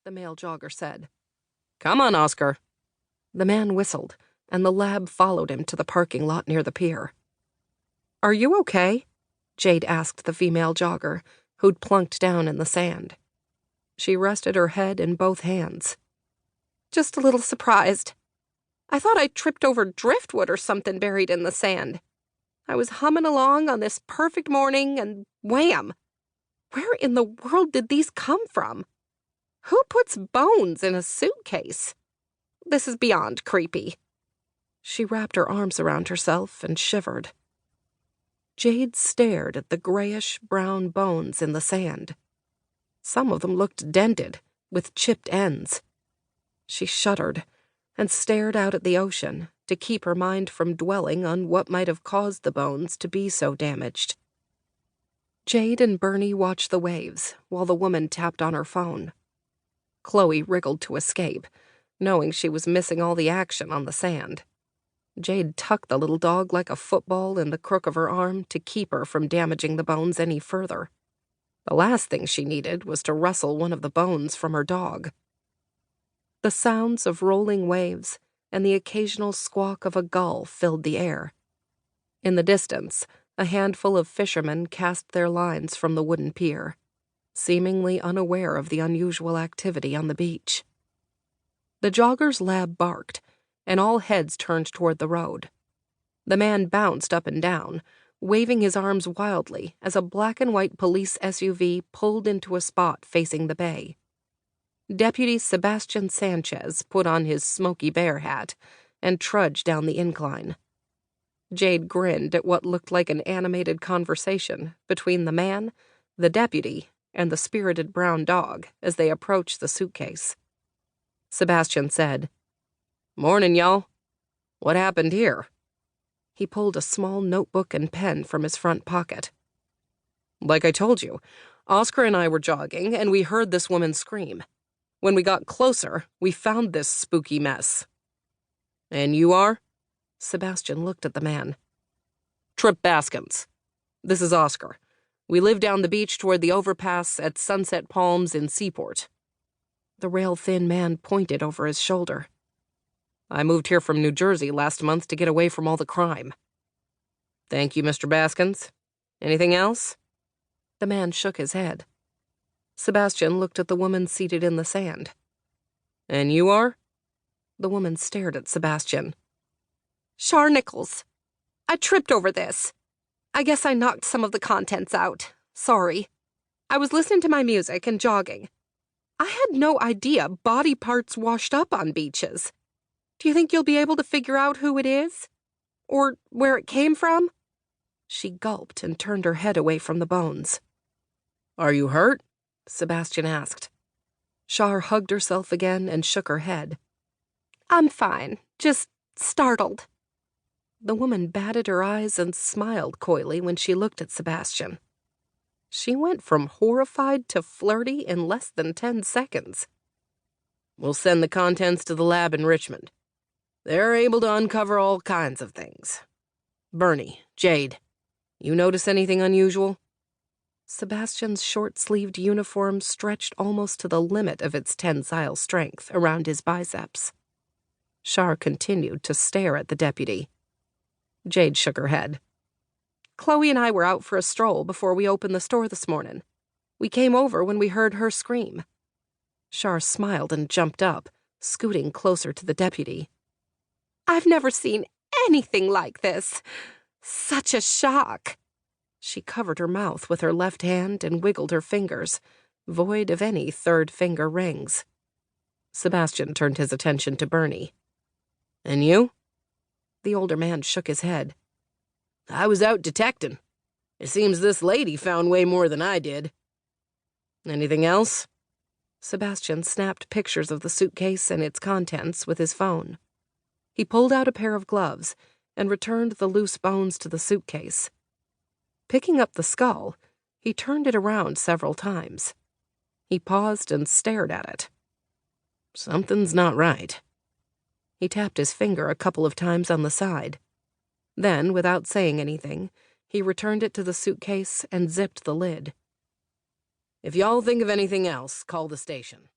the male jogger said. "Come on, Oscar." The man whistled, and the lab followed him to the parking lot near the pier. "Are you okay?" Jade asked the female jogger, who'd plunked down in the sand. She rested her head in both hands. "Just a little surprised. I thought I tripped over driftwood or something buried in the sand. I was humming along on this perfect morning, and wham! Where in the world did these come from? Who puts bones in a suitcase? This is beyond creepy." She wrapped her arms around herself and shivered. Jade stared at the grayish-brown bones in the sand. Some of them looked dented, with chipped ends. She shuddered and stared out at the ocean to keep her mind from dwelling on what might have caused the bones to be so damaged. Jade and Bernie watched the waves while the woman tapped on her phone. Chloe wriggled to escape, knowing she was missing all the action on the sand. Jade tucked the little dog like a football in the crook of her arm to keep her from damaging the bones any further. The last thing she needed was to rustle one of the bones from her dog. The sounds of rolling waves and the occasional squawk of a gull filled the air. In the distance, a handful of fishermen cast their lines from the wooden pier, seemingly unaware of the unusual activity on the beach. The jogger's lab barked, and all heads turned toward the road. The man bounced up and down, waving his arms wildly as a black-and-white police SUV pulled into a spot facing the bay. Deputy Sebastian Sanchez put on his Smokey Bear hat and trudged down the incline. Jade grinned at what looked like an animated conversation between the man, the deputy, and the spirited brown dog as they approached the suitcase. Sebastian said, "Morning, y'all. What happened here?" He pulled a small notebook and pen from his front pocket. "Like I told you, Oscar and I were jogging, and we heard this woman scream. When we got closer, we found this spooky mess." "And you are?" Sebastian looked at the man. "Trip Baskins. This is Oscar. We live down the beach toward the overpass at Sunset Palms in Seaport." The rail-thin man pointed over his shoulder. "I moved here from New Jersey last month to get away from all the crime." "Thank you, Mr. Baskins. Anything else?" The man shook his head. Sebastian looked at the woman seated in the sand. "And you are?" The woman stared at Sebastian. "Char Nichols. I tripped over this. I guess I knocked some of the contents out. Sorry. I was listening to my music and jogging. I had no idea body parts washed up on beaches. Do you think you'll be able to figure out who it is? Or where it came from?" She gulped and turned her head away from the bones. "Are you hurt?" Sebastian asked. Char hugged herself again and shook her head. "I'm fine, just startled." The woman batted her eyes and smiled coyly when she looked at Sebastian. She went from horrified to flirty in less than 10 seconds. "We'll send the contents to the lab in Richmond. They're able to uncover all kinds of things. Bernie, Jade, you notice anything unusual?" Sebastian's short-sleeved uniform stretched almost to the limit of its tensile strength around his biceps. Char continued to stare at the deputy. Jade shook her head. "Chloe and I were out for a stroll before we opened the store this morning. We came over when we heard her scream." Char smiled and jumped up, scooting closer to the deputy. "I've never seen anything like this. Such a shock." She covered her mouth with her left hand and wiggled her fingers, void of any third-finger rings. Sebastian turned his attention to Bernie. "And you?" The older man shook his head. "I was out detecting. It seems this lady found way more than I did." "Anything else?" Sebastian snapped pictures of the suitcase and its contents with his phone. He pulled out a pair of gloves and returned the loose bones to the suitcase. Picking up the skull, he turned it around several times. He paused and stared at it. "Something's not right." He tapped his finger a couple of times on the side. Then, without saying anything, he returned it to the suitcase and zipped the lid. "If y'all think of anything else, call the station."